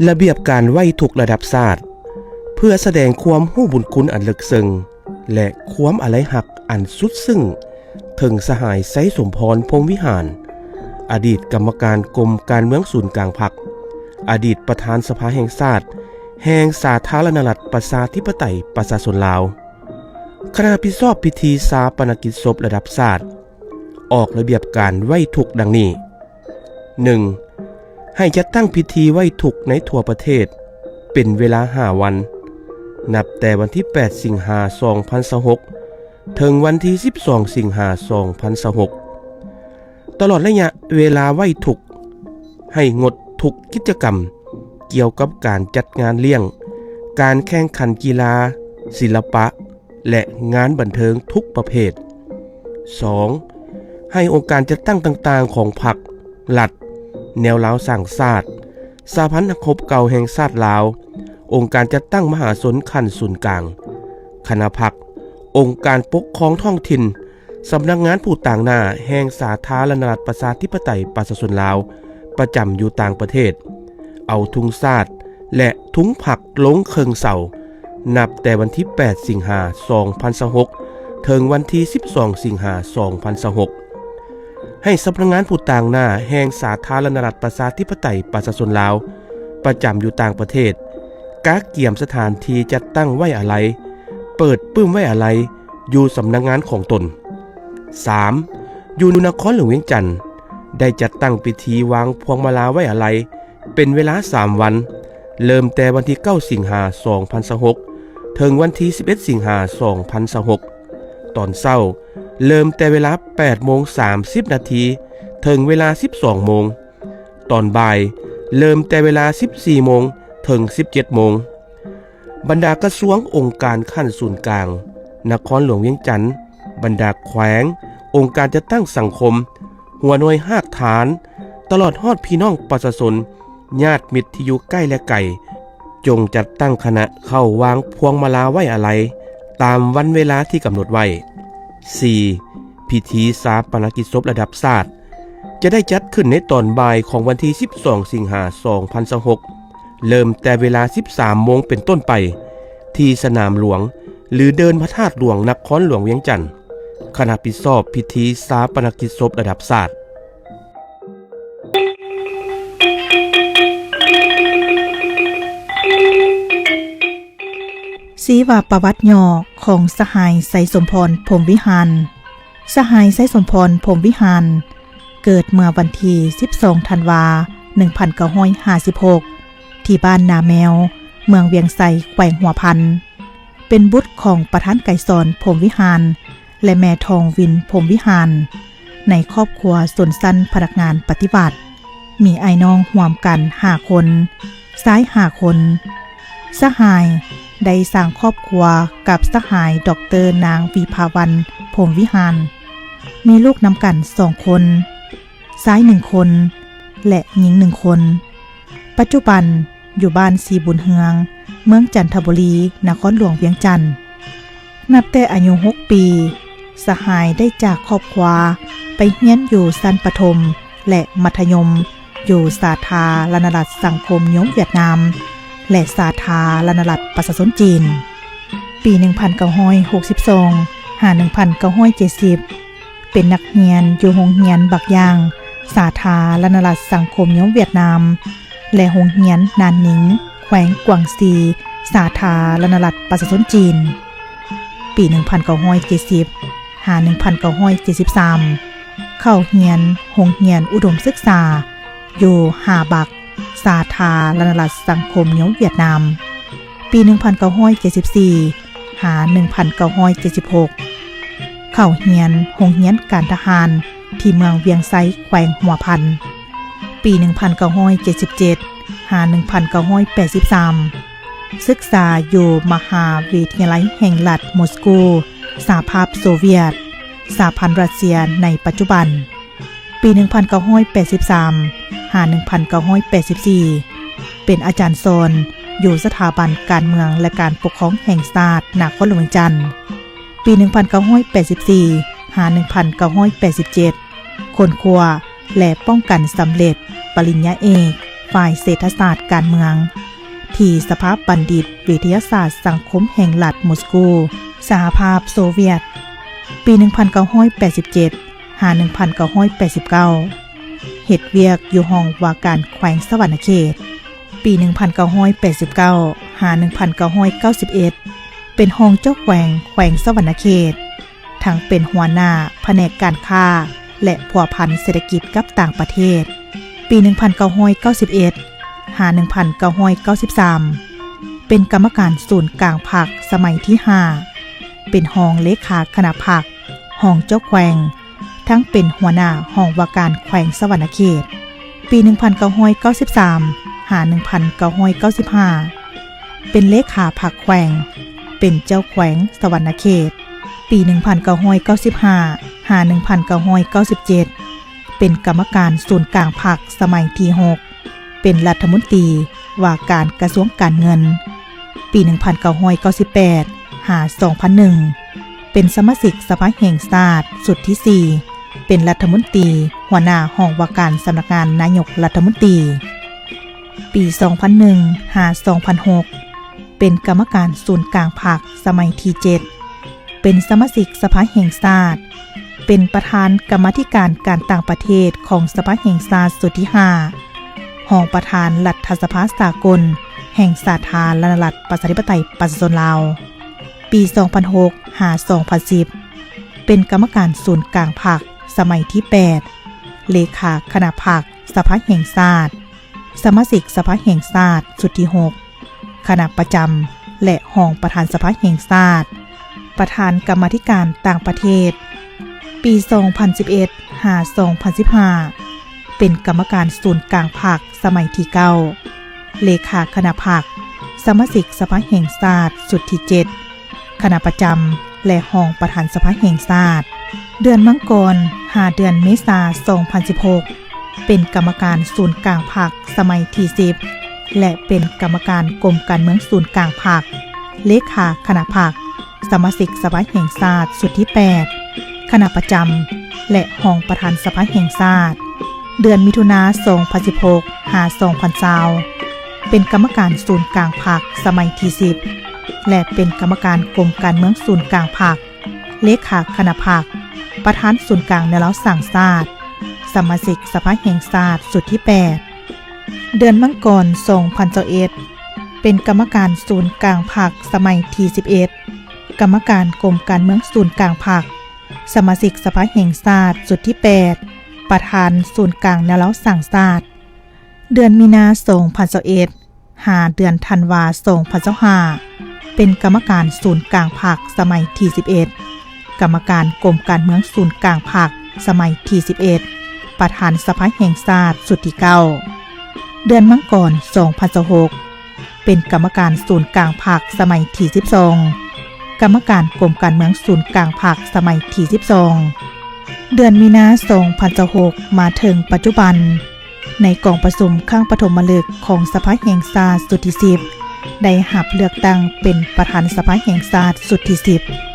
ระเบียบการไหว้ทุกระดับศาสตร์เพื่อแสดงความรู้บุญคุณอันลึกซึ้งและความอาลัยหักอันสุดซึ้งถึงสหายไสสมพรพรหมวิหารอดีตกรรมการกรมการเมืองศูนย์กลางพรรคอดีตประธานสภาแห่งชาติแห่งสาธารณรัฐประชาธิปไตยประชาชนลาวคณะรับผิดชอบพิธีชาปนกิจศพระดับชาติออกระเบียบการไหว้ทุกข์ดังนี้ 1. ให้จัดตั้งพิธีไหว้ทุกข์ในทั่วประเทศเป็นเวลา5 วันนับแต่วันที่8 สิงหาคม 2026ถึงวันที่12 สิงหาคม 2026ตลอดระยะเวลาไหว้ทุกข์ให้งดทุกกิจกรรมเกี่ยวกับการจัดงานเลี้ยงการแข่งขันกีฬาศิลปะและงานบันเทิงทุกประเภท 2. ให้องค์การจัดตั้งต่างๆของพรรครัฐแนวลาวสร้างชาติสหพันธคบเก่าแห่งชาติลาวองค์การจัดตั้งมหาชนขั้นศูนย์กลางคณะพรรคองค์การปกครองท้องถิ่นสำนักงานผู้ต่างหน้าแห่งสาธารณรัฐประชาธิปไตยประชาชนลาวประจำอยู่ต่างประเทศเอาธงชาติและถุงผักลงเคิงเสานับแต่วันที่8 สิงหาคม 2026ถึงวันที่12 สิงหาคม 2026ให้สำนักงานผู้ต่างหน้าแห่งสาธารณรัฐประชาธิปไตยประชาชนลาวประจำอยู่ต่างประเทศกักเกี่ยมสถานที่จัดตั้งไว้อาลัยเปิดปื้มไว้อาลัยอยู่สำนักงานของตน 3. อยู่นครหลวงเวียงจันทน์ได้จัดตั้งพิธีวางพวงมาลาไว้อาลัยเป็นเวลา3 วันเริ่มแต่วันที่9 สิงหาคม 2026ถึงวันที่11 สิงหาคม 2026ตอนเช้าเริ่มแต่เวลา 8:30 นาทีถึงเวลา 12 โมงตอนบ่ายเริ่มแต่เวลา 14 โมงถึง 17 โมงบรรดากระทรวงองค์การขั้นศูนย์กลางนครหลวงเวียงจันทน์บรรดาแขวงองค์การจัดตั้งสังคมหัวหน่วยหากฐานตลอดฮอดพี่น้องประชาชนญาติมิตรที่อยู่ใกล้และไกลจงจัดตั้งคณะเข้าวางพวงมาลาไว้อาลัยตามวันเวลาที่กำหนดไว้ 4. พิธีชาปนกิจศพระดับชาติจะได้จัดขึ้นในตอนบ่ายของวันที่12 สิงหาคม 2026เริ่มแต่เวลา 13 โมงเป็นต้นไปที่สนามหลวงหรือเดินพระธาตุหลวงนครหลวงเวียงจันทน์คณะรับผิดชอบพิธีชาปนกิจศพระดับชาติชีวประวัติย่อของสหายไสสมพรพรหมวิหารสหายไสสมพรพรหมวิหารเกิดเมื่อวันที่12 ธันวาคม 1956ที่บ้านนาแมวเมืองเวียงไสแขวงหัวพันเป็นบุตรของประธานไกรสอนพรหมวิหารและแม่ทองวินพรหมวิหารในครอบครัวส่วนสั้นพนักงานปฏิบัติมีไอ้น้องร่วมกัน5 คนซ้าย5 คนสหายได้สร้างครอบครัวกับสหายดร.นางวิภาวันพรหมวิหารมีลูกนำกัน2 คนซ้าย1 คนและหญิง1 คนปัจจุบันอยู่บ้านสีบุญเฮืองเมืองจันทบุรีนครหลวงเวียงจันทน์นับแต่อายุ6 ปีสหายได้จากครอบครัวไปเรียนอยู่ชั้นประถมและมัธยมอยู่สาธารณรัฐสังคมนิยมเวียดนามและสาธารณรัฐประชาชนจีนปี 1962 หา 1970 เป็นนักเรียนอยู่โรงเรียนบักยางสาธารณรัฐสังคมนิยมเวียดนามและโรงเรียนนานนิงแขวงกวางซีสาธารณรัฐประชาชนจีนปี 1970 หา 1973 เข้าเรียนโรงเรียนอุดมศึกษาอยู่หาบักสาธารณรัฐสังคมนิยมเวียดนามปี 1974 หา 1976 เข้าเรียนโรงเรียนการทหารที่เมืองเวียงไซแขวงหัวพันปี 1977 หา 1983 ศึกษาอยู่มหาวิทยาลัยแห่งรัฐมอสโกสหภาพโซเวียตสหพันธ์รัสเซียในปัจจุบันปี 1983 หา 1984 เป็นอาจารย์สอนอยู่สถาบันการเมืองและการปกครองแห่งชาตินครหลวงจันทน์ปี 1984 หา 1987 ค้นคว้าและป้องกันสำเร็จปริญญาเอก ฝ่ายเศรษฐศาสตร์การเมืองที่สภาบัณฑิตวิทยาศาสตร์สังคมแห่งรัฐมอสโกสหภาพโซเวียตปี 1987 หา 1989 เฮ็ดเวียกอยู่ห้องว่าการแขวงสวรรณเขตปี 1989 หา 1991 เป็นห้องเจ้าแขวงสวรรณเขตทั้งเป็นหัวหน้าแผนกการค้าและผัวพันเศรษฐกิจกับต่างประเทศปี 1991 หา 1993 เป็นกรรมการศูนย์กลางพรรคสมัยที่ 5 เป็นห้องเลขาคณะพรรคห้องเจ้าแขวงทั้งเป็นหัวหน้าห้องว่าการแขวงสวรรณเขตปี 1993 หา 1995 เป็นเลขาพรรคแขวงเป็นเจ้าแขวงสวรรณเขตปี 1995 หา 1997 เป็นกรรมการศูนย์กลางพรรคสมัยที่ 6 เป็นรัฐมนตรีว่าการกระทรวงการเงินปี 1998 หา 2001 เป็นสมาชิกสภาแห่งชาติสุดที่ 4 เป็นรัฐมนตรีหัวหน้าห้องว่าการสำนักงานนายกรัฐมนตรีปี 2001 หา 2006 เป็นกรรมการศูนย์กลางพรรคสมัยที่ 7 เป็นสมาชิกสภาแห่งชาติเป็นประธานกรรมาธิการการต่างประเทศของสภาแห่งชาติสุดที่ 5 ห้องประธานรัฐสภาสากลแห่งสาธารณรัฐประชาธิปไตยประชาชนลาวปี 2006 หา 2010 เป็นกรรมการศูนย์กลางพรรคสมัยที่ 8 เลขาคณะพรรคสภาแห่งชาติสมาชิกสภาแห่งชาติสุดที่ 6 คณะประจำและห้องประธานสภาแห่งชาติประธานกรรมาธิการต่างประเทศปี 2011 หา 2015 เป็นกรรมการศูนย์กลางพรรคสมัยที่ 9 เลขาคณะพรรคสมาชิกสภาแห่งชาติสุดที่ 7 คณะประจำและห้องประธานสภาแห่งชาติเดือนมังกรหาเดือนเมษายน 2016 เป็นกรรมการศูนย์กลางพรรคสมัยที่ 10 และเป็นกรรมการกรมการเมืองศูนย์กลางพรรคเลขาคณะพรรคสมาชิกสภาแห่งชาติสุดที่ 8 คณะประจำและห้องประธานสภาแห่งชาติเดือนมิถุนายน 2016 หา 2020 เป็นกรรมการศูนย์กลางพรรคสมัยที่ 10 และเป็นกรรมการกรมการเมืองศูนย์กลางพรรคเลขาคณะพรรคประธานศูนย์กลางแนวสั่งชาติสมาชิกสภาแห่งชาติสุดที่ 8 เดือนมังกร 2021 เป็นกรรมการศูนย์กลางพรรคสมัยที่ 11 กรรมการกรมการเมืองศูนย์กลางพรรคสมาชิกสภาแห่งชาติสุดที่ 8 ประธานศูนย์กลางแนวสั่งชาติเดือนมีนาคม 2021 หาเดือนธันวาคม 2025 เป็นกรรมการศูนย์กลางพรรคสมัยที่ 11 กรรมการกรมการเมืองศูนย์กลางพรรคสมัยที่ 11 ประธานสภาแห่งชาติสุดที่ 9 เดือนมังกร 2026 เป็นกรรมการศูนย์กลางพรรคสมัยที่ 12 กรรมการกรมการเมืองศูนย์กลางพรรคสมัยที่ 12 เดือนมีนาคม 2026 มาถึงปัจจุบันในกองประชุมครั้งปฐมฤกษ์ของสภาแห่งชาติสุดที่ 10 ได้รับเลือกตั้งเป็นประธานสภาแห่งชาติสุดที่ 10